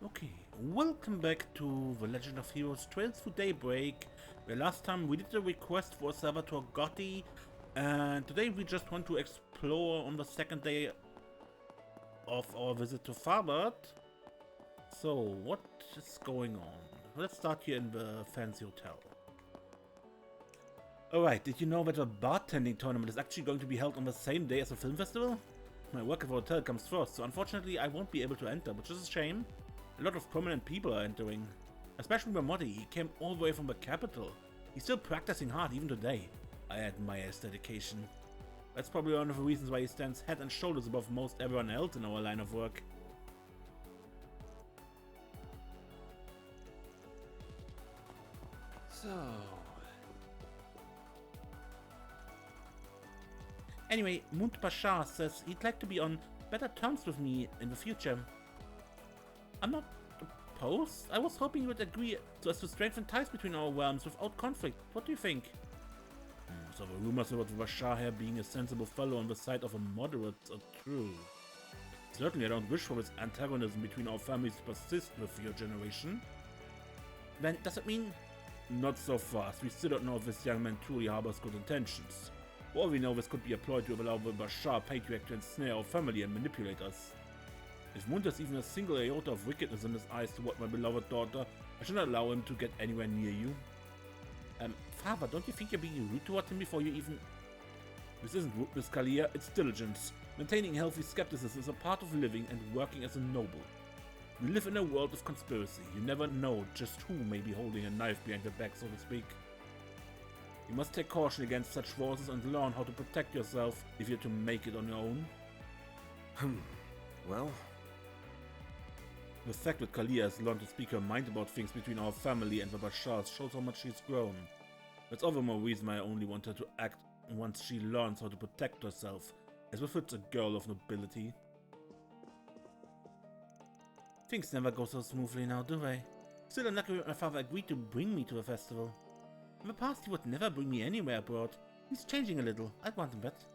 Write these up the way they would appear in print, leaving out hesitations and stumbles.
Okay, welcome back to The Legend of Heroes Trails through Daybreak, where last time we did a request for Salvatore Gotti, and today we just want to explore on the second day of our visit to Tharbad. So, what is going on? Let's start here in the fancy hotel. Alright, did you know that the bartending tournament is actually going to be held on the same day as the film festival? My work at the hotel comes first, so unfortunately I won't be able to enter, which is a shame. A lot of prominent people are entering, especially Ramodi. He came all the way from the capital. He's still practicing hard even today. I admire his dedication. That's probably one of the reasons why he stands head and shoulders above most everyone else in our line of work. So... Anyway, Munt Bashar says he'd like to be on better terms with me in the future. I'm not opposed. I was hoping you would agree so as to strengthen ties between our realms without conflict. What do you think? So the rumors about Bashar here being a sensible fellow on the side of a moderate are true. Certainly I don't wish for this antagonism between our families to persist with your generation. Then does it mean? Not so fast. We still don't know if this young man truly harbors good intentions. For all we know, this could be a ploy to allow the Bashar patriarch to ensnare our family and manipulate us. If Munt has even a single iota of wickedness in his eyes toward my beloved daughter, I should not allow him to get anywhere near you. Father, don't you think you're being rude toward him before you even... This isn't rudeness, Kalia, it's diligence. Maintaining healthy skepticism is a part of living and working as a noble. We live in a world of conspiracy. You never know just who may be holding a knife behind your back, so to speak. You must take caution against such forces and learn how to protect yourself if you're to make it on your own. well... The fact that Kalia has learned to speak her mind about things between our family and the Bashars shows how much she's grown. That's all the more reason I only want her to act once she learns how to protect herself, as befits a girl of nobility. Things never go so smoothly now, do they? Still unlucky that my father agreed to bring me to the festival. In the past he would never bring me anywhere abroad. He's changing a little, I want him that.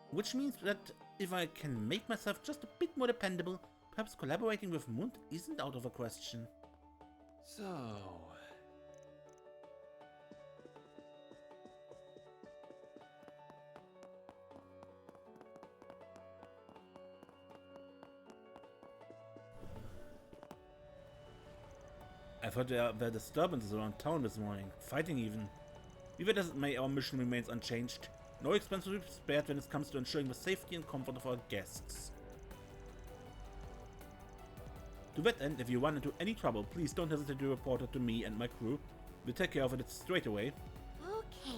Which means that if I can make myself just a bit more dependable, perhaps collaborating with Munt isn't out of a question. So... I've heard there were disturbances around town this morning, fighting even. Even as it may, our mission remains unchanged. No expense will be spared when it comes to ensuring the safety and comfort of our guests. To that end, if you run into any trouble, please don't hesitate to report it to me and my crew. We'll take care of it straight away. Okay.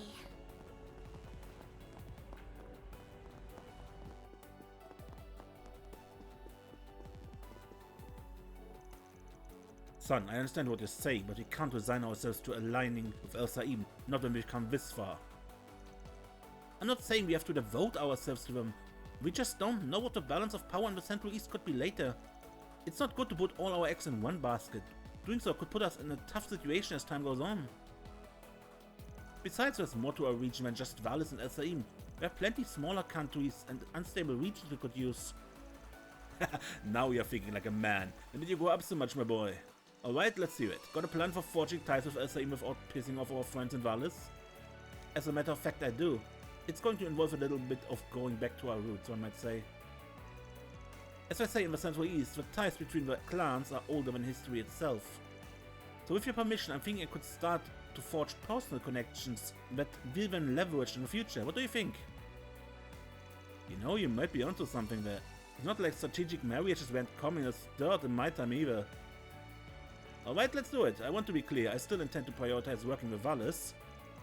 Son, I understand what you're saying, but we can't resign ourselves to aligning with El Saim, not when we've come this far. I'm not saying we have to devote ourselves to them. We just don't know what the balance of power in the Central East could be later. It's not good to put all our eggs in one basket. Doing so could put us in a tough situation as time goes on. Besides, there's more to our region than just Valis and El Saim. There are plenty smaller countries and unstable regions we could use. Now you're thinking like a man. And did you grow up so much, my boy? Alright, let's do it. Got a plan for forging ties with El Saim without pissing off our friends in Valis? As a matter of fact, I do. It's going to involve a little bit of going back to our roots, one might say. As I say in the Central East, the ties between the clans are older than history itself. So with your permission, I'm thinking I could start to forge personal connections that will then leverage in the future. What do you think? You know, you might be onto something there. It's not like strategic marriages weren't coming as dirt in my time either. Alright, let's do it. I want to be clear, I still intend to prioritize working with Valis.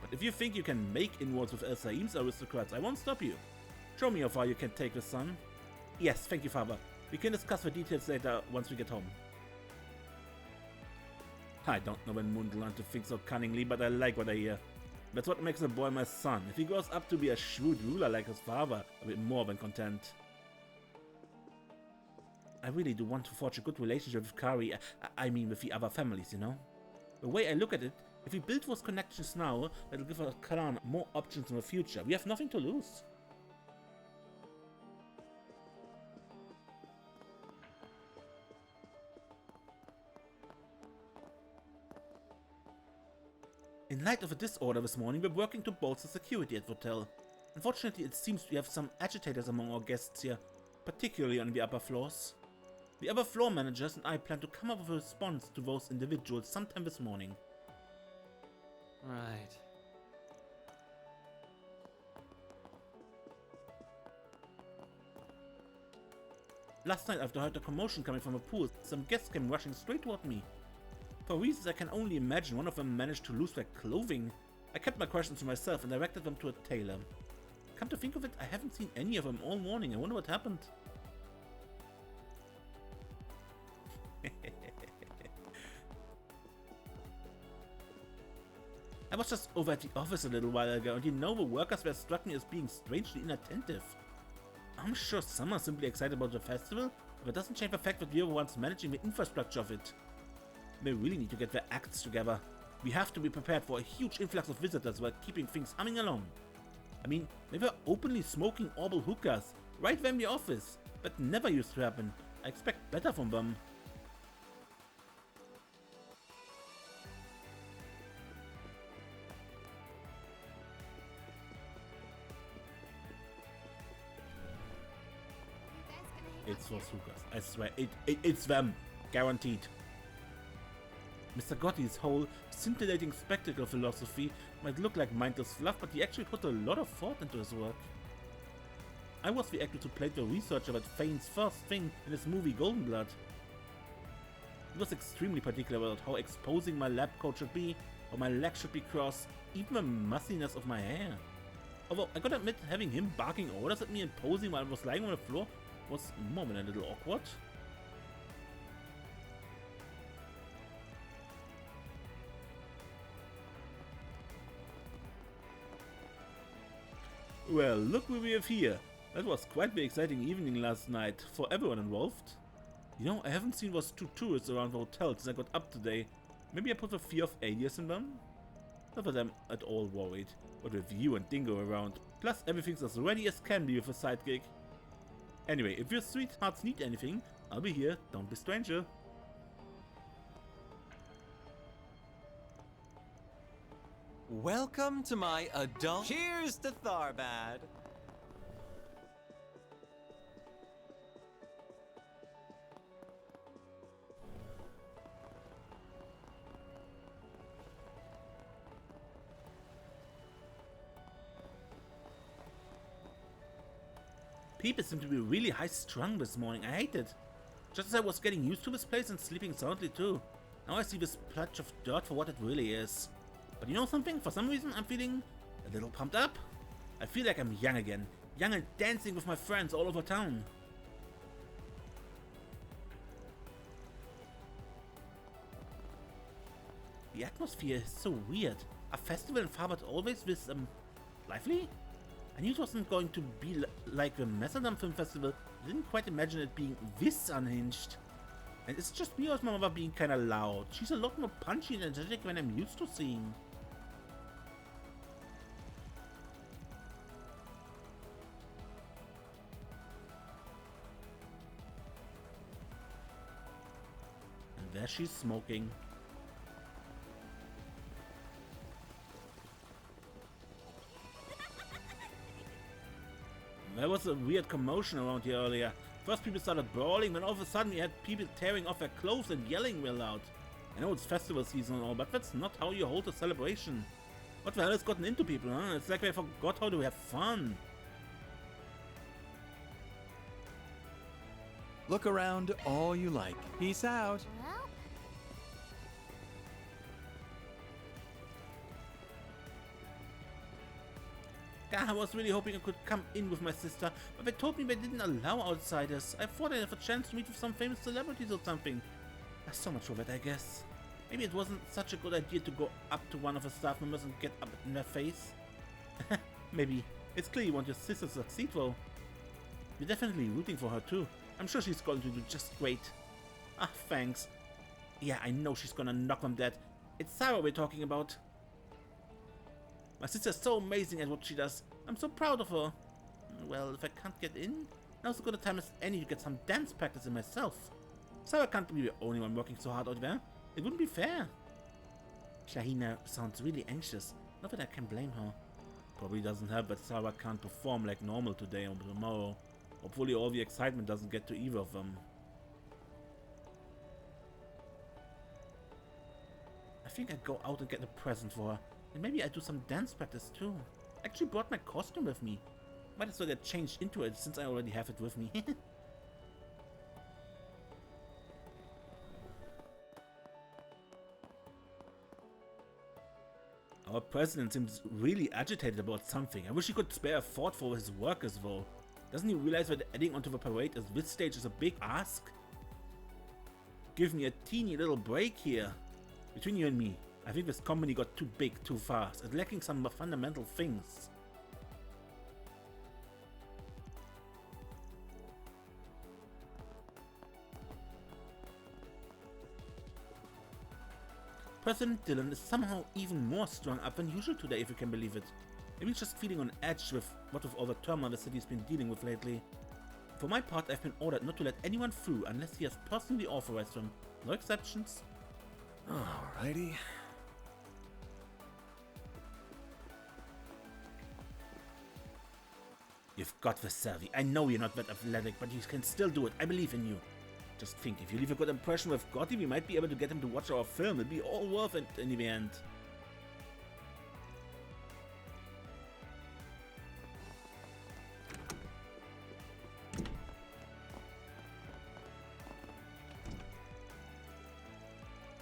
But if you think you can make inroads with El Saim's aristocrats, I won't stop you. Show me how far you can take this, son. Yes, thank you, father. We can discuss the details later once we get home. I don't know when Munt learned to think so cunningly, but I like what I hear. That's what makes a boy my son. If he grows up to be a shrewd ruler like his father, I'll be more than content. I really do want to forge a good relationship with Kari, I mean with the other families, you know? The way I look at it, if we build those connections now, that'll give our clan more options in the future. We have nothing to lose. In light of a disorder this morning, we're working to bolster security at the hotel. Unfortunately, it seems we have some agitators among our guests here, particularly on the upper floors. The other floor managers and I plan to come up with a response to those individuals sometime this morning. Right. Last night, after I heard a commotion coming from the pool, some guests came rushing straight toward me. For reasons I can only imagine, one of them managed to lose their clothing. I kept my questions to myself and directed them to a tailor. Come to think of it, I haven't seen any of them all morning. I wonder what happened. I was just over at the office a little while ago, and the workers were struck me as being strangely inattentive. I'm sure some are simply excited about the festival, but it doesn't change the fact that we are the ones managing the infrastructure of it. They really need to get their acts together. We have to be prepared for a huge influx of visitors while keeping things humming along. I mean, they were openly smoking oral hookahs right there in the office. That never used to happen. I expect better from them. It's those hookahs. I swear, it's them. Guaranteed. Mr. Gotti's whole scintillating spectacle philosophy might look like mindless fluff, but he actually put a lot of thought into his work. I was the actor who played the researcher that Fane's first thing in his movie Golden Blood. He was extremely particular about how exposing my lab coat should be, how my legs should be crossed, even the mussiness of my hair. Although I gotta admit, having him barking orders at me and posing while I was lying on the floor was more than a little awkward. Well, look who we have here. That was quite the exciting evening last night for everyone involved. You know, I haven't seen those two tourists around the hotel since I got up today. Maybe I put a fear of alias in them? Not that I'm at all worried, but with you and Dingo around, plus everything's as ready as can be with a side gig. Anyway, if your sweethearts need anything, I'll be here, don't be a stranger. Welcome to my adult. Cheers to Tharbad! People seem to be really high-strung this morning. I hate it. Just as I was getting used to this place and sleeping soundly too. Now I see this patch of dirt for what it really is. But you know something? For some reason I'm feeling a little pumped up. I feel like I'm young again. Young and dancing with my friends all over town. The atmosphere is so weird. A festival in Tharbad always this, lively? I knew it wasn't going to be like the Macedon Film Festival. I didn't quite imagine it being this unhinged. And it's just me or is my mother being kinda loud? She's a lot more punchy and energetic than I'm used to seeing. And there she's smoking. There was a weird commotion around here earlier. First people started brawling, then all of a sudden we had people tearing off their clothes and yelling real loud. I know it's festival season and all, but that's not how you hold a celebration. What the hell has gotten into people, huh? It's like they forgot how to have fun. Look around all you like. Peace out. Yeah, I was really hoping I could come in with my sister, but they told me they didn't allow outsiders. I thought I'd have a chance to meet with some famous celebrities or something. There's so much of it, I guess. Maybe it wasn't such a good idea to go up to one of the staff members and get up in their face. Maybe. It's clear you want your sister to succeed though. You're definitely rooting for her too. I'm sure she's going to do just great. Ah, thanks. Yeah, I know she's gonna knock them dead. It's Sarah we're talking about. My sister's so amazing at what she does. I'm so proud of her. Well, if I can't get in, now's as good a time as any to get some dance practice in myself. Sarah can't be the only one working so hard out there. It wouldn't be fair. Shahina sounds really anxious. Not that I can blame her. Probably doesn't help that Sarah can't perform like normal today or tomorrow. Hopefully all the excitement doesn't get to either of them. I think I'd go out and get a present for her. And maybe I'd do some dance practice too. I actually brought my costume with me. Might as well get changed into it since I already have it with me. Our president seems really agitated about something. I wish he could spare a thought for his workers though. Doesn't he realize that adding onto the parade at this stage is a big ask? Give me a teeny little break here. Between you and me, I think this company got too big too fast and lacking some fundamental things. President Dylan is somehow even more strung up than usual today, if you can believe it. Maybe he's just feeling on edge with what of all the turmoil the city's been dealing with lately. For my part, I've been ordered not to let anyone through unless he has personally authorized them. No exceptions. Alrighty. You've got this, Savvy. I know you're not that athletic, but you can still do it. I believe in you. Just think, if you leave a good impression with Gotti, we might be able to get him to watch our film. It'll be all worth it in the end.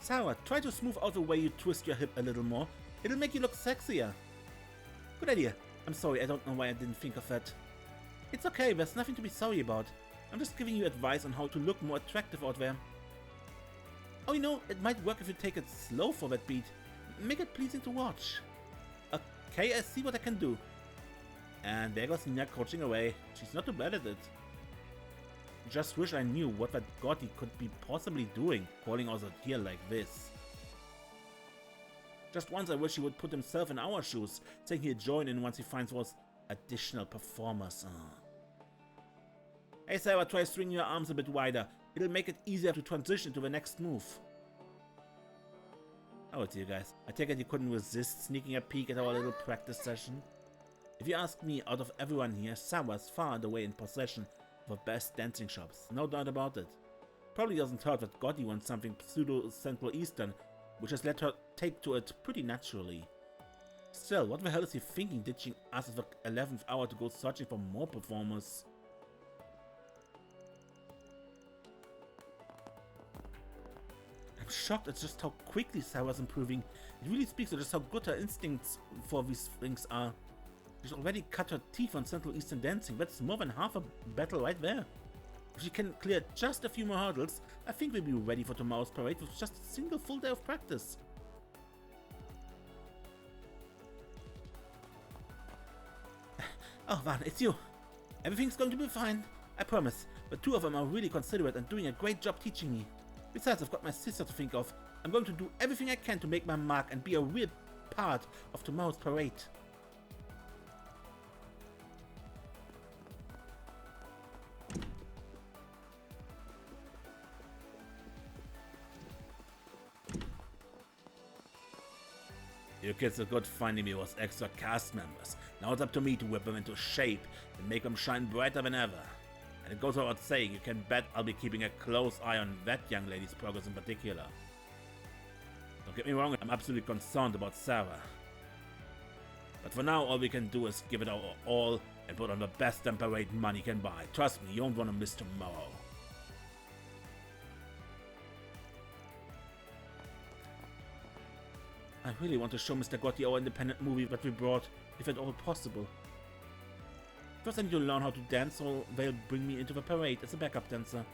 Sarah, try to smooth out the way you twist your hip a little more. It'll make you look sexier. Good idea. I'm sorry, I don't know why I didn't think of that. It's okay, there's nothing to be sorry about. I'm just giving you advice on how to look more attractive out there. Oh, you know, it might work if you take it slow for that beat. Make it pleasing to watch. Okay, I see what I can do. And there goes Nina coaching away. She's not too bad at it. Just wish I knew what that Gotti could be possibly doing, calling us out here like this. Just once I wish he would put himself in our shoes, saying he'd join in once he finds those additional performers. Hey Sarah, try swinging your arms a bit wider. It'll make it easier to transition to the next move. Oh dear guys, I take it you couldn't resist sneaking a peek at our little practice session. If you ask me, out of everyone here, Sarah's far and away in possession of the best dancing shops, no doubt about it. Probably doesn't hurt that Gotti wants something pseudo-Central Eastern, which has let her take to it pretty naturally. Still, what the hell is he thinking, ditching us at the 11th hour to go searching for more performers? I'm shocked at just how quickly Sarah's improving. It really speaks to just how good her instincts for these things are. She's already cut her teeth on Central Eastern dancing. That's more than half a battle right there. If she can clear just a few more hurdles, I think we'll be ready for tomorrow's parade with just a single full day of practice. Oh, Van, it's you. Everything's going to be fine. I promise. The two of them are really considerate and doing a great job teaching me. Besides, I've got my sister to think of. I'm going to do everything I can to make my mark and be a real part of tomorrow's parade. You kids are good finding me those extra cast members. Now it's up to me to whip them into shape and make them shine brighter than ever. And it goes without saying, you can bet I'll be keeping a close eye on that young lady's progress in particular. Don't get me wrong, I'm absolutely concerned about Sarah. But for now, all we can do is give it our all and put on the best damn parade money can buy. Trust me, you don't want to miss tomorrow. I really want to show Mr. Gotti our independent movie that we brought, if at all possible. First I need to learn how to dance, so they'll bring me into the parade as a backup dancer.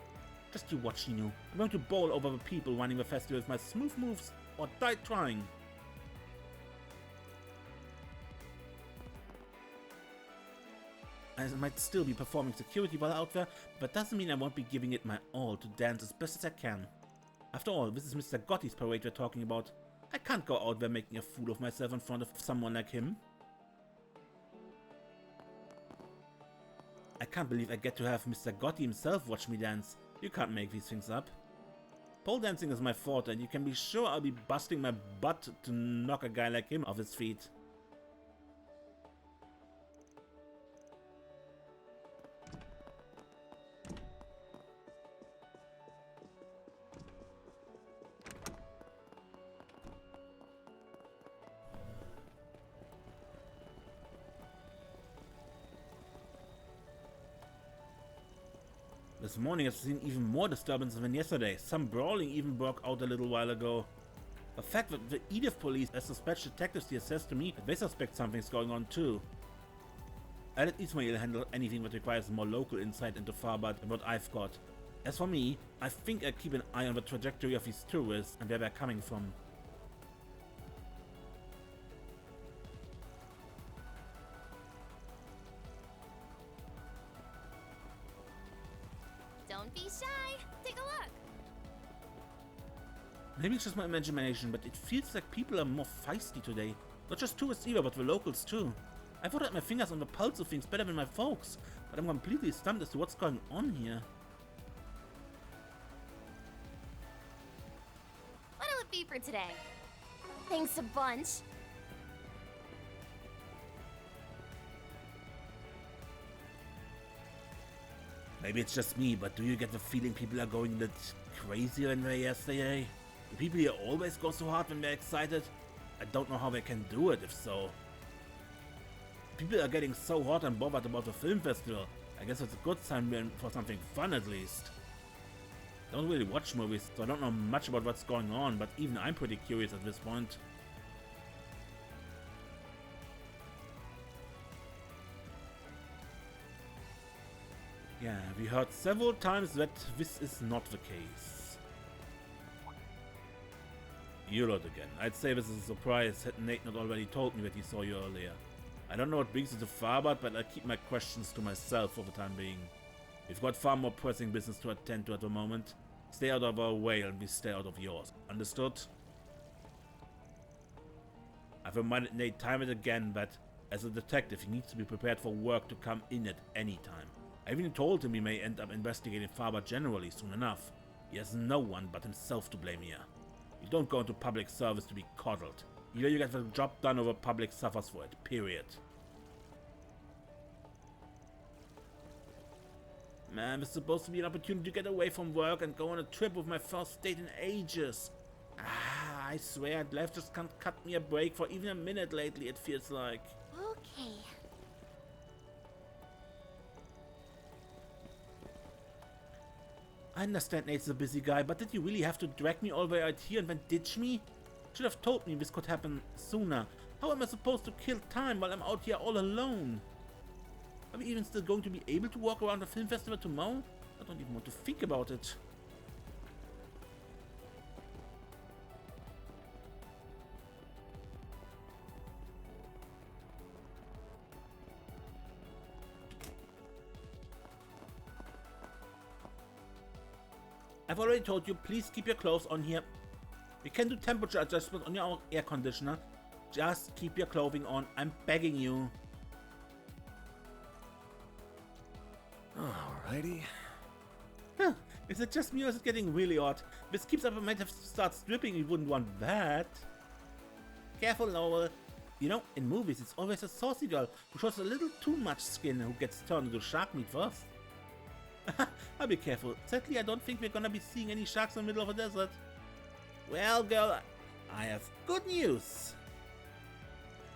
Just you watch, Nino. I'm going to bowl over the people running the festival with my smooth moves, or die trying. I might still be performing security while out there, but that doesn't mean I won't be giving it my all to dance as best as I can. After all, this is Mr. Gotti's parade we're talking about. I can't go out there making a fool of myself in front of someone like him. I can't believe I get to have Mr. Gotti himself watch me dance. You can't make these things up. Pole dancing is my forte, and you can be sure I'll be busting my butt to knock a guy like him off his feet. This morning I've seen even more disturbance than yesterday. Some brawling even broke out a little while ago. The fact that the Edith police, as suspect detectives here, says to me that they suspect something's going on too. I'll let Ismail handle anything that requires more local insight into Tharbad than what I've got. As for me, I think I'll keep an eye on the trajectory of these tourists and where they're coming from. Don't be shy. Take a look. Maybe it's just my imagination, but it feels like people are more feisty today. Not just tourists either, but the locals too. I thought I had my fingers on the pulse of things better than my folks, but I'm completely stumped as to what's going on here. What'll it be for today? Thanks a bunch. Maybe it's just me, but do you get the feeling people are going a bit crazier than they were yesterday? Do people here always go so hard when they're excited? I don't know how they can do it, if so. People are getting so hot and bothered about the film festival. I guess it's a good sign for something fun at least. I don't really watch movies, so I don't know much about what's going on, but even I'm pretty curious at this point. Yeah, we heard several times that this is not the case. You're not again. I'd say this is a surprise had Nate not already told me that he saw you earlier. I don't know what brings you to Tharbad, but I'll keep my questions to myself for the time being. We've got far more pressing business to attend to at the moment. Stay out of our way and we stay out of yours. Understood? I've reminded Nate time and again that, as a detective, he needs to be prepared for work to come in at any time. I even told him he may end up investigating Tharbad generally soon enough. He has no one but himself to blame here. You don't go into public service to be coddled. Either you get the job done or the public suffers for it, period. Man, this is supposed to be an opportunity to get away from work and go on a trip with my first date in ages. I swear, life just can't cut me a break for even a minute lately, it feels like. Okay. I understand Nate's a busy guy, but did you really have to drag me all the way out here and then ditch me? Should have told me this could happen sooner. How am I supposed to kill time while I'm out here all alone? Are we even still going to be able to walk around the film festival tomorrow? I don't even want to think about it. I've already told you, please keep your clothes on here. We can do temperature adjustment on your air conditioner. Just keep your clothing on, I'm begging you. Alrighty. Huh, is it just me or is it getting really hot? If this keeps up, I might have to start stripping, you wouldn't want that. Careful, Noel. You know, in movies it's always a saucy girl who shows a little too much skin who gets turned into shark meat first. I'll be careful. Sadly, I don't think we're gonna be seeing any sharks in the middle of a desert. Well, girl, I have good news.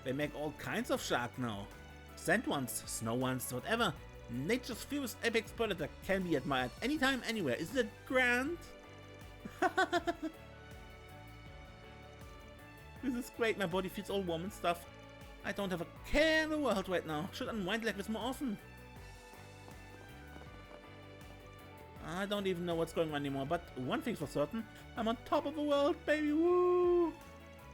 They make all kinds of sharks now. Sand ones, snow ones, whatever. Nature's fiercest apex predator can be admired anytime, anywhere. Isn't it grand? This is great. My body feels all warm and stuff. I don't have a care in the world right now. Should unwind like this more often. I don't even know what's going on anymore, but one thing's for certain, I'm on top of the world, baby, woo!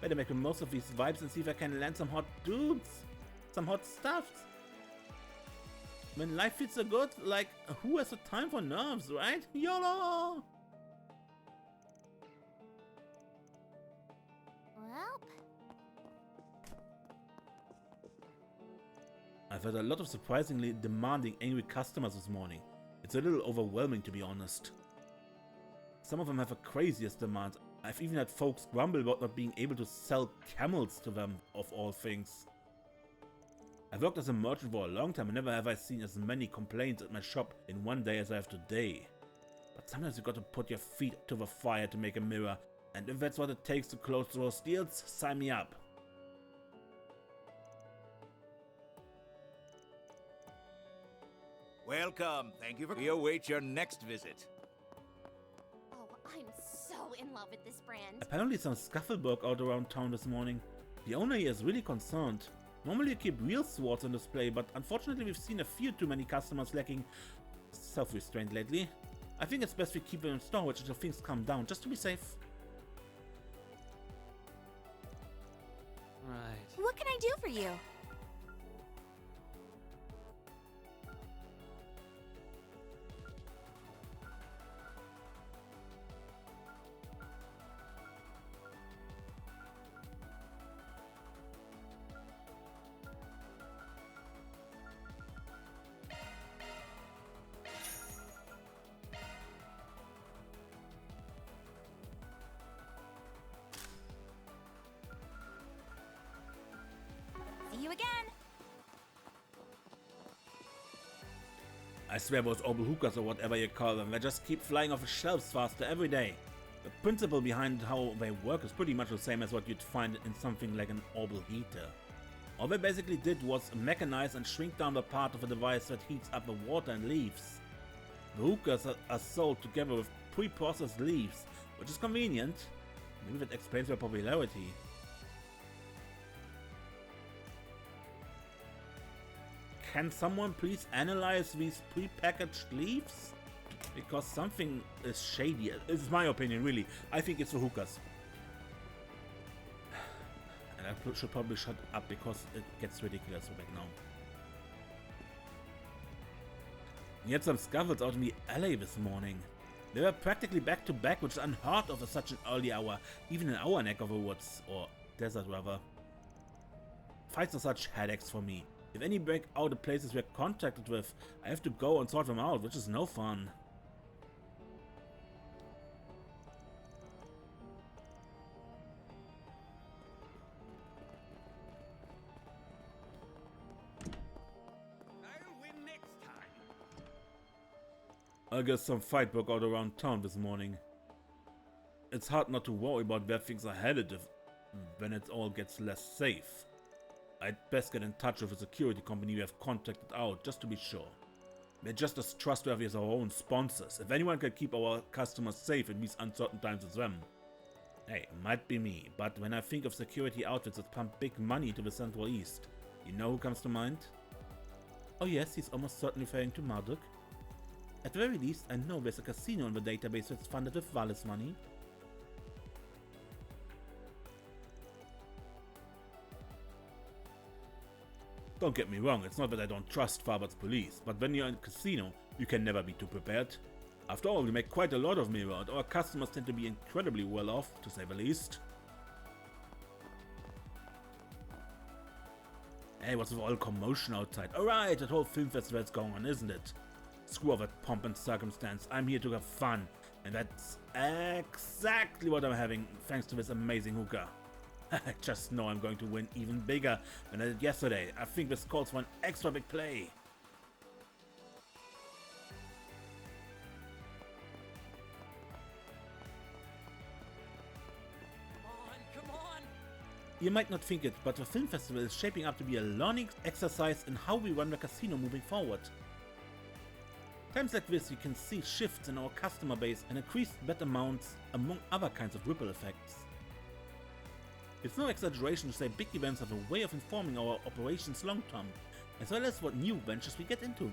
Better make the most of these vibes and see if I can land some hot dudes, some hot stuffs. When life feels so good, like, who has the time for nerves, right? YOLO! Well, I've had a lot of surprisingly demanding, angry customers this morning. It's a little overwhelming, to be honest. some of them have the craziest demands. I've even had folks grumble about not being able to sell camels to them, of all things. I've worked as a merchant for a long time and never have I seen as many complaints at my shop in one day as I have today. But sometimes you got to put your feet to the fire to make a mirror, and if that's what it takes to close those deals, sign me up. Welcome. Thank you for... We await your next visit. Oh, I'm so in love with this brand. Apparently some scuffle broke out around town this morning. The owner here is really concerned. Normally you keep real swords on display, but unfortunately we've seen a few too many customers lacking self-restraint lately. I think it's best we keep them in storage until things calm down, just to be safe. Right. What can I do for you? See you again. I swear those orbital hookahs or whatever you call them, they just keep flying off the shelves faster every day. The principle behind how they work is pretty much the same as what you'd find in something like an orbital heater. All they basically did was mechanize and shrink down the part of the device that heats up the water and leaves. The hookahs are sold together with pre-processed leaves, which is convenient. Maybe that explains their popularity. Can someone please analyze these pre-packaged leaves? Because something is shady. It's my opinion, really. I think it's the hookahs. And I should probably shut up because it gets ridiculous right now. We had some scuffles out in the alley this morning. They were practically back to back, which is unheard of at such an early hour, even in our neck of the woods, or desert rather. Fights are such headaches for me. If any break out the places we're contacted with, I have to go and sort them out, which is no fun. I'll win next time. I guess some fight broke out around town this morning. It's hard not to worry about where things are headed when it all gets less safe. I'd best get in touch with a security company we have contacted out, just to be sure. We're just as trustworthy as our own sponsors. If anyone can keep our customers safe in these uncertain times, it's them. Hey, it might be me, but when I think of security outfits that pump big money to the Central East, you know who comes to mind? Oh yes, he's almost certainly referring to Marduk. At the very least, I know there's a casino in the database that's funded with Valis money. Don't get me wrong, it's not that I don't trust Tharbad's police, but when you're in a casino, you can never be too prepared. After all, we make quite a lot of mirror, and our customers tend to be incredibly well off, to say the least. Hey, what's with all commotion outside? Alright, that whole film festival's going on, isn't it? Screw all that pomp and circumstance, I'm here to have fun, and that's exactly what I'm having, thanks to this amazing hookah. I just know I'm going to win even bigger than I did yesterday. I think this calls for an extra big play. Come on! You might not think it, but the film festival is shaping up to be a learning exercise in how we run the casino moving forward. Times like this, you can see shifts in our customer base and increased bet amounts, among other kinds of ripple effects. It's no exaggeration to say big events have a way of informing our operations long term, as well as what new ventures we get into.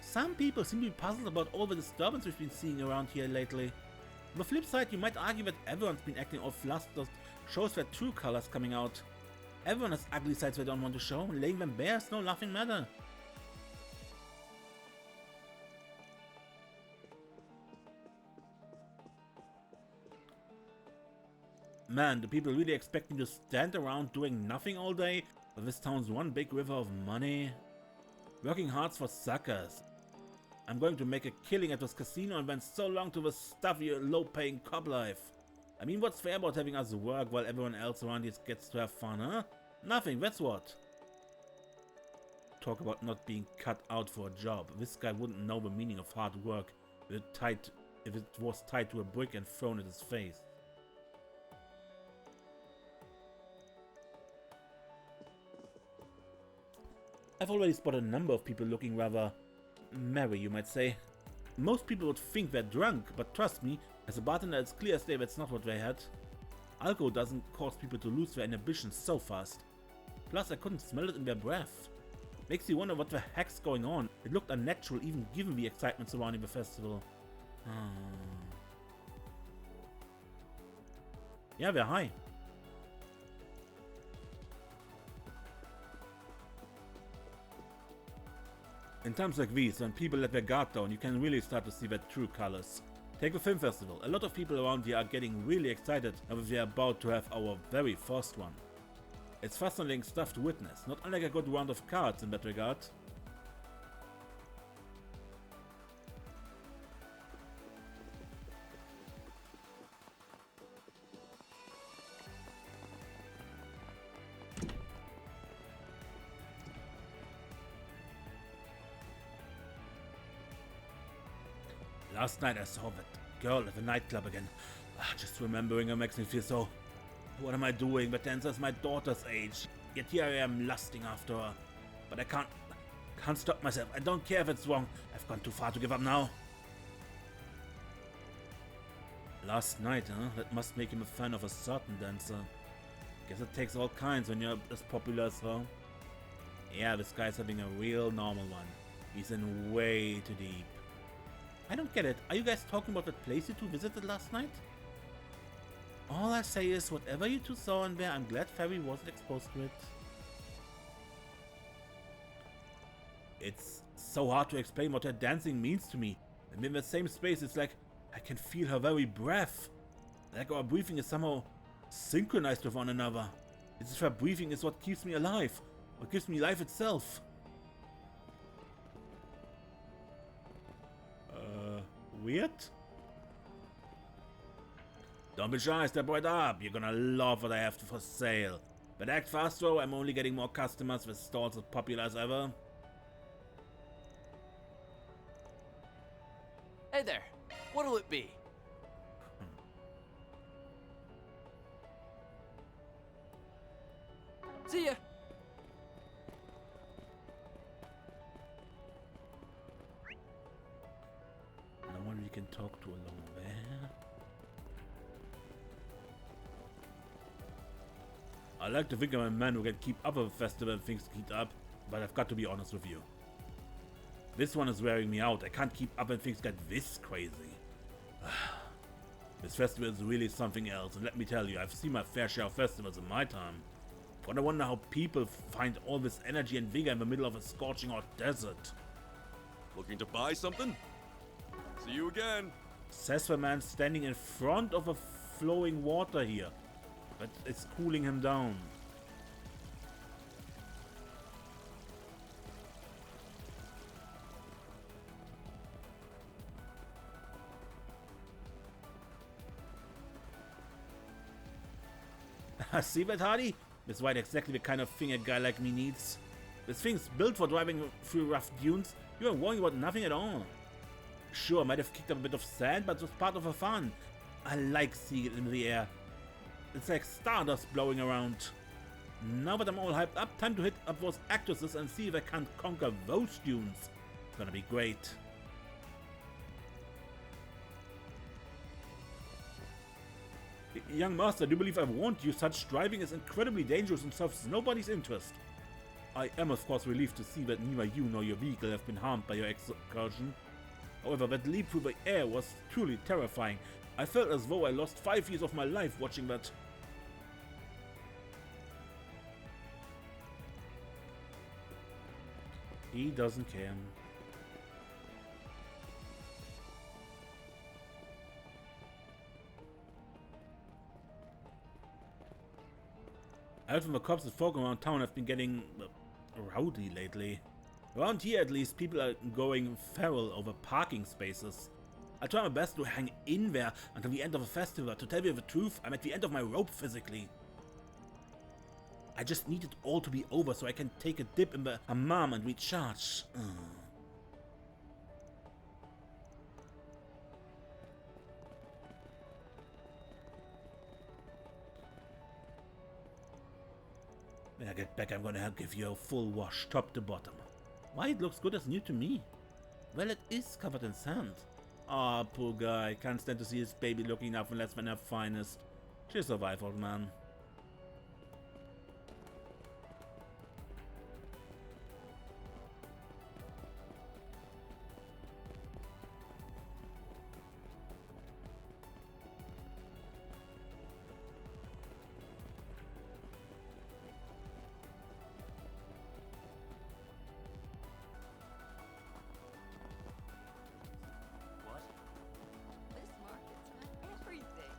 Some people seem to be puzzled about all the disturbance we've been seeing around here lately. On the flip side, you might argue that everyone's been acting all flustered, shows their true colors coming out. Everyone has ugly sides they don't want to show, laying them bare is no laughing matter. Man, do people really expect me to stand around doing nothing all day This town's one big river of money. Working hard for suckers. I'm going to make a killing at this casino and went so long to this stuffy, low-paying cop life. I mean, what's fair about having us work while everyone else around here gets to have fun, huh? Nothing, that's what. Talk about not being cut out for a job. This guy wouldn't know the meaning of hard work if it was tied to a brick and thrown at his face. I've already spotted a number of people looking rather merry, you might say. Most people would think they're drunk, but trust me, as a bartender it's clear as day that's not what they had. Alcohol doesn't cause people to lose their inhibitions so fast. Plus I couldn't smell it in their breath. Makes you wonder what the heck's going on. It looked unnatural even given the excitement surrounding the festival. Yeah, they're high. In times like these, when people let their guard down, you can really start to see their true colors. Take the film festival. A lot of people around here are getting really excited now that we are about to have our very first one. It's fascinating stuff to witness, not unlike a good round of cards in that regard. Last night I saw that girl at the nightclub again. Just remembering her makes me feel so... What am I doing? The dancer's my daughter's age. Yet here I am lusting after her. But I can't stop myself. I don't care if it's wrong. I've gone too far to give up now. Last night, huh? That must make him a fan of a certain dancer. Guess it takes all kinds when you're as popular as her. Yeah, this guy's having a real normal one. He's in way too deep. I don't get it. Are you guys talking about that place you two visited last night? All I say is, whatever you two saw in there, I'm glad Ferry wasn't exposed to it. It's so hard to explain what her dancing means to me. And in the same space, it's like I can feel her very breath. Like our breathing is somehow synchronized with one another. As if her breathing is what keeps me alive, what gives me life itself. Weird? Don't be shy, step right up. You're gonna love what I have for sale. But act fast though, I'm only getting more customers with stalls as popular as ever. Hey there, what'll it be? See ya! No one we can talk to along there. I like to think I'm a man who can keep up with the festival and things keep up, but I've got to be honest with you. This one is wearing me out. I can't keep up and things get this crazy. This festival is really something else, and let me tell you, I've seen my fair share of festivals in my time. But I wonder how people find all this energy and vigor in the middle of a scorching hot desert. Looking to buy something? See you again. Says the man standing in front of a flowing water here, but it's cooling him down. See that, Hardy? That's right, exactly the kind of thing a guy like me needs. This thing's built for driving through rough dunes. You are worrying about nothing at all. Sure, I might have kicked up a bit of sand, but it was part of the fun. I like seeing it in the air. It's like stardust blowing around. Now that I'm all hyped up, time to hit up those actresses and see if I can't conquer those dunes. It's gonna be great. Young master, do you believe I warned you? Such driving is incredibly dangerous and serves nobody's interest. I am of course relieved to see that neither you nor your vehicle have been harmed by your excursion. However, that leap through the air was truly terrifying. I felt as though I lost 5 years of my life watching that. He doesn't care. I heard from the cops that folk around town have been getting rowdy lately. Around here at least, people are going feral over parking spaces. I try my best to hang in there until the end of the festival. To tell you the truth, I'm at the end of my rope physically. I just need it all to be over so I can take a dip in the hammam and recharge. When I get back, I'm gonna give you a full wash, top to bottom. Why, it looks good as new to me. Well, it is covered in sand. Ah, poor guy. Can't stand to see his baby looking nothing less than her finest. She'll survive, old man.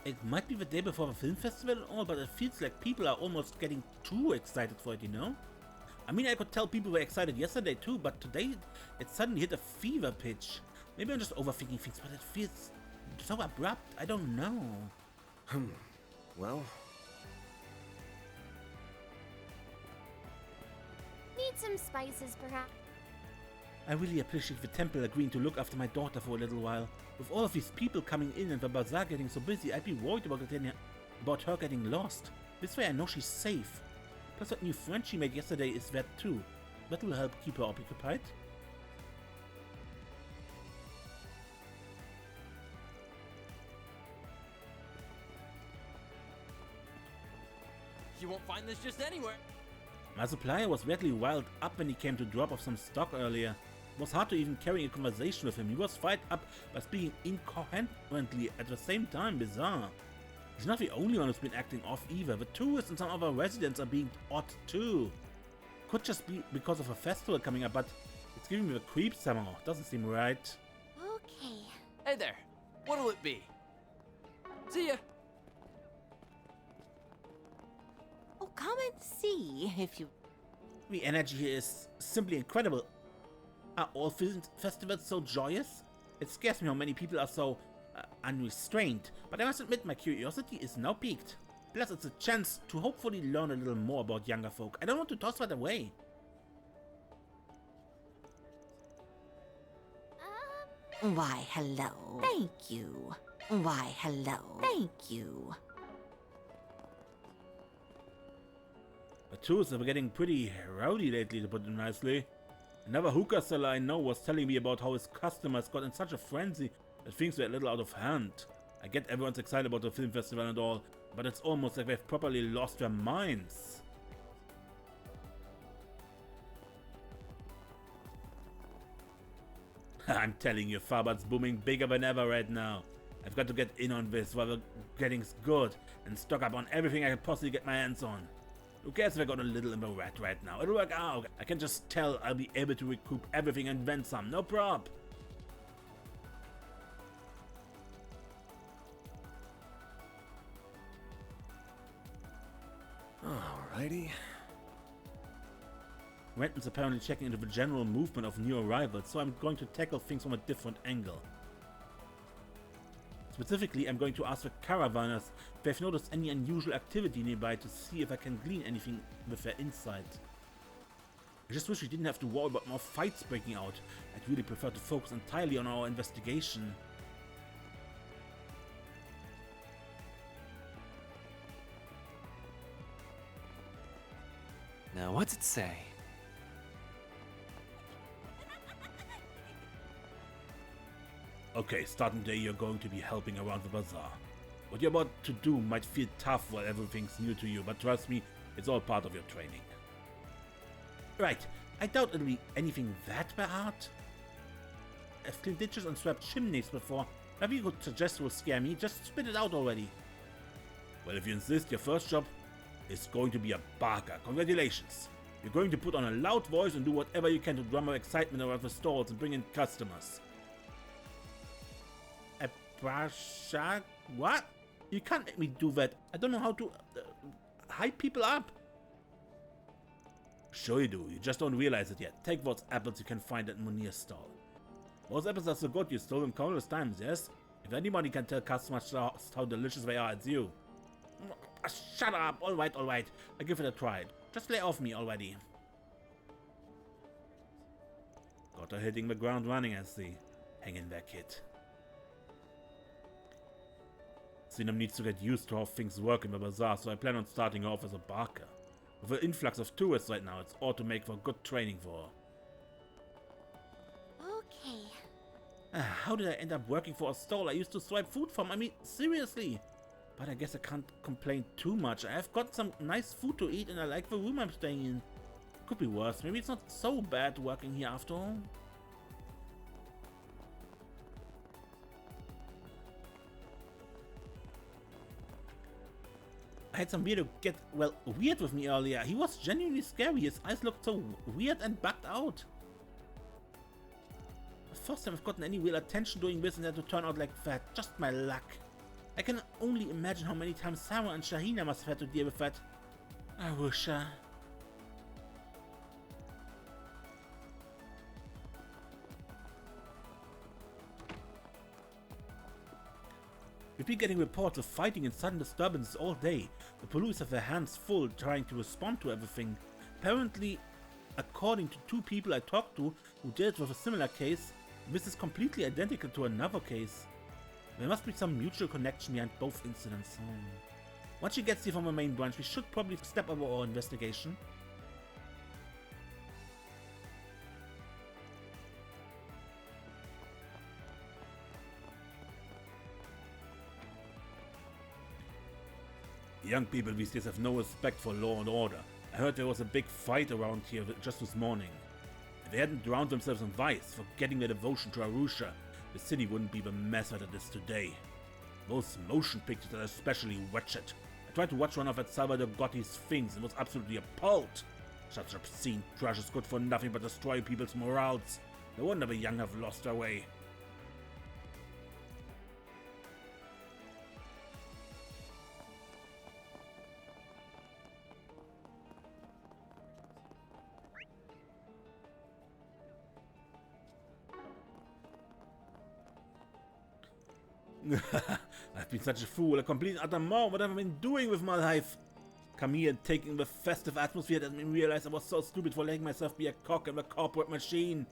It might be the day before the film festival and all, but it feels like people are almost getting too excited for it, you know? I mean, I could tell people were excited yesterday too, but today it suddenly hit a fever pitch. Maybe I'm just overthinking things, but it feels so abrupt. I don't know. Well... Need some spices, perhaps? I really appreciate the temple agreeing to look after my daughter for a little while. With all of these people coming in and the bazaar getting so busy, I'd be worried about her getting lost. This way I know she's safe. Plus that new friend she made yesterday is there too. That will help keep her occupied. You won't find this just anywhere. My supplier was weirdly riled up when he came to drop off some stock earlier. It was hard to even carry a conversation with him. He was fired up by speaking incoherently at the same time. Bizarre. He's not the only one who's been acting off either. The tourists and some other residents are being odd too. Could just be because of a festival coming up, but it's giving me the creeps somehow. Doesn't seem right. Okay. Hey there. What'll it be? See ya. Oh, come and see if you... The energy here is simply incredible. Are all film festivals so joyous? It scares me how many people are so unrestrained, but I must admit my curiosity is now piqued. Plus it's a chance to hopefully learn a little more about younger folk. I don't want to toss that away. Why, hello. Thank you. Why, hello. Thank you. The tourists are getting pretty rowdy lately, to put it nicely. Another hookah seller I know was telling me about how his customers got in such a frenzy that things were a little out of hand. I get everyone's excited about the film festival and all, but it's almost like they've properly lost their minds. I'm telling you, Tharbad's booming bigger than ever right now. I've got to get in on this while the getting's good and stock up on everything I can possibly get my hands on. Who cares if I got a little in the rat right now? It'll work out. I can just tell I'll be able to recoup everything and then some. No prob. Alrighty. Renton's apparently checking into the general movement of new arrivals, so I'm going to tackle things from a different angle. Specifically, I'm going to ask the caravanners if they've noticed any unusual activity nearby to see if I can glean anything with their insight. I just wish we didn't have to worry about more fights breaking out. I'd really prefer to focus entirely on our investigation. Now what's it say? Okay, starting today you're going to be helping around the bazaar. What you're about to do might feel tough while everything's new to you, but trust me, it's all part of your training. Right, I doubt it'll be anything that bad. I've cleaned ditches and swept chimneys before. Whatever you could suggest will scare me, just spit it out already. Well, if you insist, your first job is going to be a barker. Congratulations. You're going to put on a loud voice and do whatever you can to drum up excitement around the stalls and bring in customers. A barshak? What? You can't make me do that. I don't know how to hype people up. Sure you do, you just don't realize it yet. Take those apples you can find at Munir's stall. Those apples are so good you stole them countless times, yes? If anybody can tell customers how delicious they are, it's you. Shut up! Alright. I give it a try. Just lay off me already. Got her hitting the ground running, I see. Hang in there, kid. Sinam needs to get used to how things work in the bazaar, so I plan on starting her off as a barker. With the influx of tourists right now, it's ought to make for good training for her. Okay. How did I end up working for a stall I used to swipe food from? I mean, seriously. But I guess I can't complain too much. I've got some nice food to eat and I like the room I'm staying in. Could be worse. Maybe it's not so bad working here after all. I had some weirdo get, well, weird with me earlier. He was genuinely scary. His eyes looked so weird and bugged out. The first time I've gotten any real attention doing this and had to turn out like that. Just my luck. I can only imagine how many times Sarah and Shahina must have had to deal with that. I wish, We've been getting reports of fighting and sudden disturbances all day. The police have their hands full trying to respond to everything. Apparently, according to two people I talked to who dealt with a similar case, this is completely identical to another case. There must be some mutual connection behind both incidents. Once she gets here from the main branch, we should probably step up our investigation. Young people these days have no respect for law and order. I heard there was a big fight around here just this morning. If they hadn't drowned themselves in vice, forgetting their devotion to Arusha, the city wouldn't be the mess that it is today. Those motion pictures are especially wretched. I tried to watch one of at Salvador Gotti's things and was absolutely appalled. Such obscene trash is good for nothing but destroying people's morals. No wonder the young have lost their way. I've been such a fool, a complete and utter moron. What have I been doing with my life? Come here and taking the festive atmosphere that made me realize I was so stupid for letting myself be a cog in the corporate machine.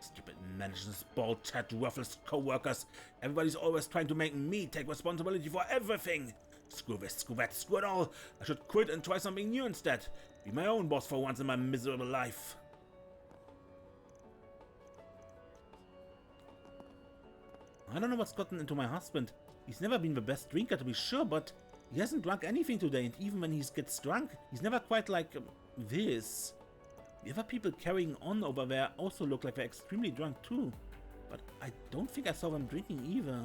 Stupid managers, bald-head, worthless co-workers. Everybody's always trying to make me take responsibility for everything. Screw this, screw that, screw it all. I should quit and try something new instead. Be my own boss for once in my miserable life. I don't know what's gotten into my husband. He's never been the best drinker to be sure, but he hasn't drunk anything today, and even when he gets drunk, he's never quite like this. The other people carrying on over there also look like they're extremely drunk too, but I don't think I saw them drinking either.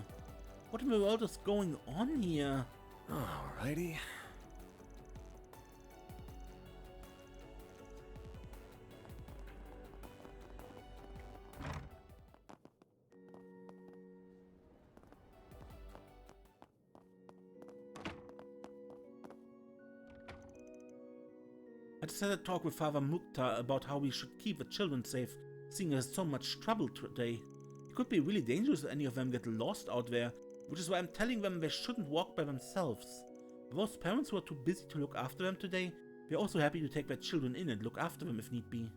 What in the world is going on here? Alrighty. I just had a talk with Father Mukta about how we should keep the children safe, seeing there's so much trouble today. It could be really dangerous if any of them get lost out there, which is why I'm telling them they shouldn't walk by themselves. Those parents who are too busy to look after them today, they're also happy to take their children in and look after them if need be.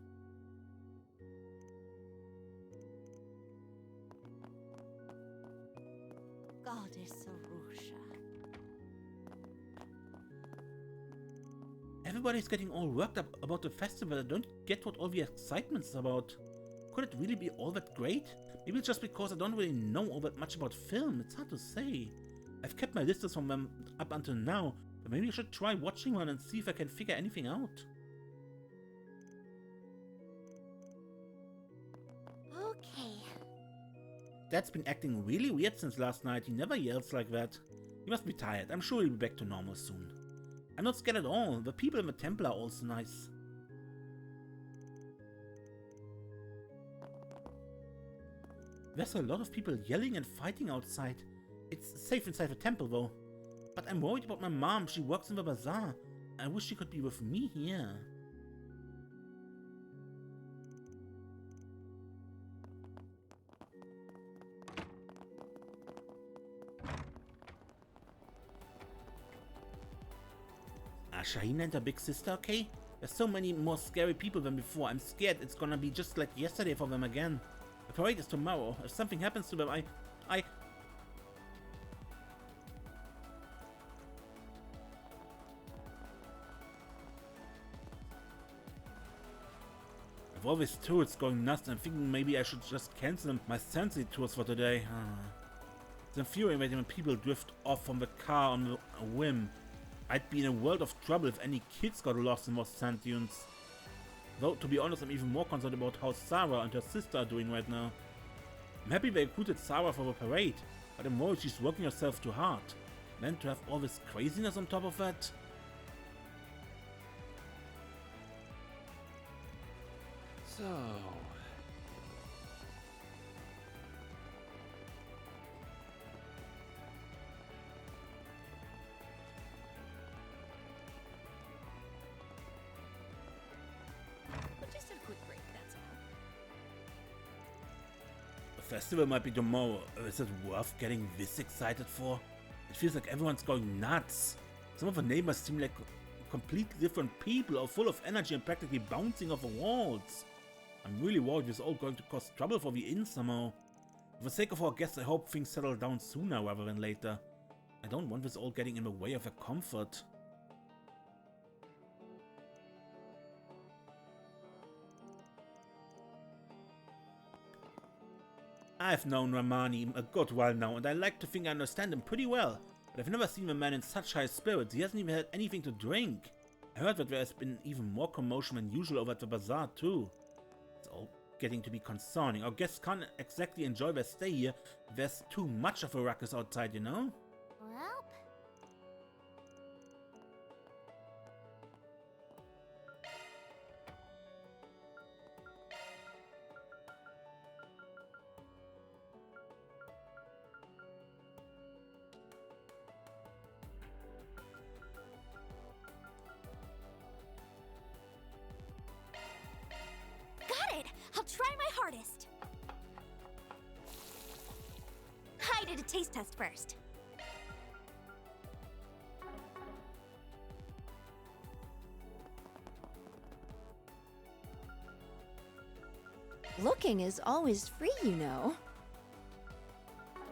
Goddess Arusha. Everybody's getting all worked up about the festival. I don't get what all the excitement's about. Could it really be all that great? Maybe it's just because I don't really know all that much about film. It's hard to say. I've kept my lists from them up until now, but maybe I should try watching one and see if I can figure anything out. Okay. Dad's been acting really weird since last night. He never yells like that. He must be tired. I'm sure he'll be back to normal soon. I'm not scared at all. The people in the temple are also nice. There's a lot of people yelling and fighting outside. It's safe inside the temple though. But I'm worried about my mom. She works in the bazaar. I wish she could be with me here. Shahina and her big sister okay? There's so many more scary people than before. I'm scared it's gonna be just like yesterday for them again. The parade is tomorrow. If something happens to them, I've always tours going nuts and I'm thinking maybe I should just cancel my Sensei tours for today. It's infuriating when people drift off from the car on a whim. I'd be in a world of trouble if any kids got lost in more sand dunes. Though, to be honest, I'm even more concerned about how Sarah and her sister are doing right now. I'm happy they recruited Sarah for the parade, but I'm worried she's working herself too hard. Then to have all this craziness on top of that. So... But just a quick break, that's all. The festival might be tomorrow. Is it worth getting this excited for? It feels like everyone's going nuts. Some of the neighbors seem like completely different people, all full of energy and practically bouncing off the walls. I'm really worried this is all going to cause trouble for the inn somehow. For the sake of our guests, I hope things settle down sooner rather than later. I don't want this all getting in the way of their comfort. I've known Ramani a good while now, and I like to think I understand him pretty well. But I've never seen the man in such high spirits. He hasn't even had anything to drink. I heard that there has been even more commotion than usual over at the bazaar too. It's all getting to be concerning. Our guests can't exactly enjoy their stay here. There's too much of a ruckus outside, you know? Well, got it! I'll try my hardest. I did a taste test first. Looking is always free, you know.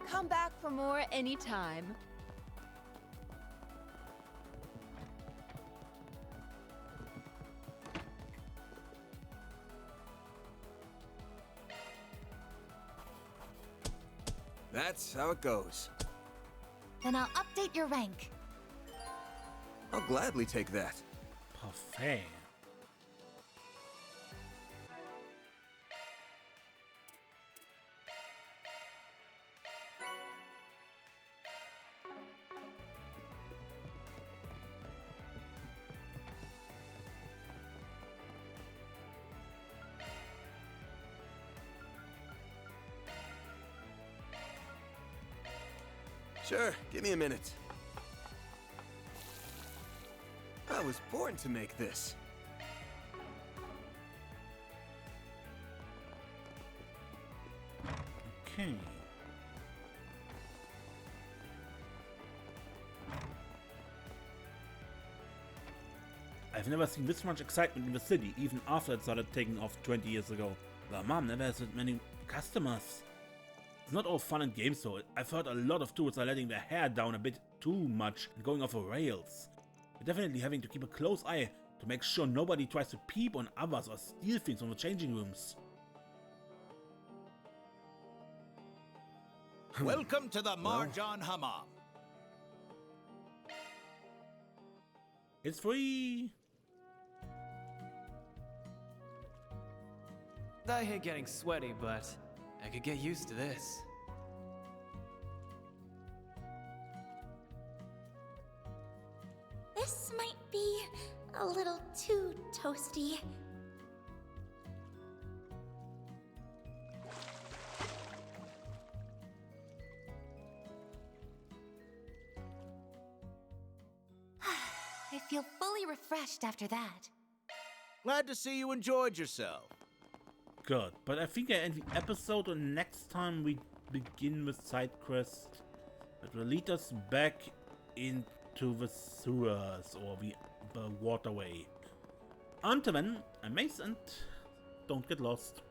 Come back for more anytime. That's how it goes. Then I'll update your rank. I'll gladly take that. Parfait. Sure, give me a minute. I was born to make this. Okay. I've never seen this much excitement in the city, even after it started taking off 20 years ago. The mom never has that many customers. It's not all fun and games though. I've heard a lot of tourists are letting their hair down a bit too much and going off the rails. We're definitely having to keep a close eye to make sure nobody tries to peep on others or steal things from the changing rooms. Welcome to the Marjan Hammam. It's free! I hate getting sweaty, but I could get used to this. This might be a little too toasty. I feel fully refreshed after that. Glad to see you enjoyed yourself. Good, but I think I end the episode and next time we begin with side quest that will lead us back into the sewers or the the waterway. Until then, I'm Mace and don't get lost.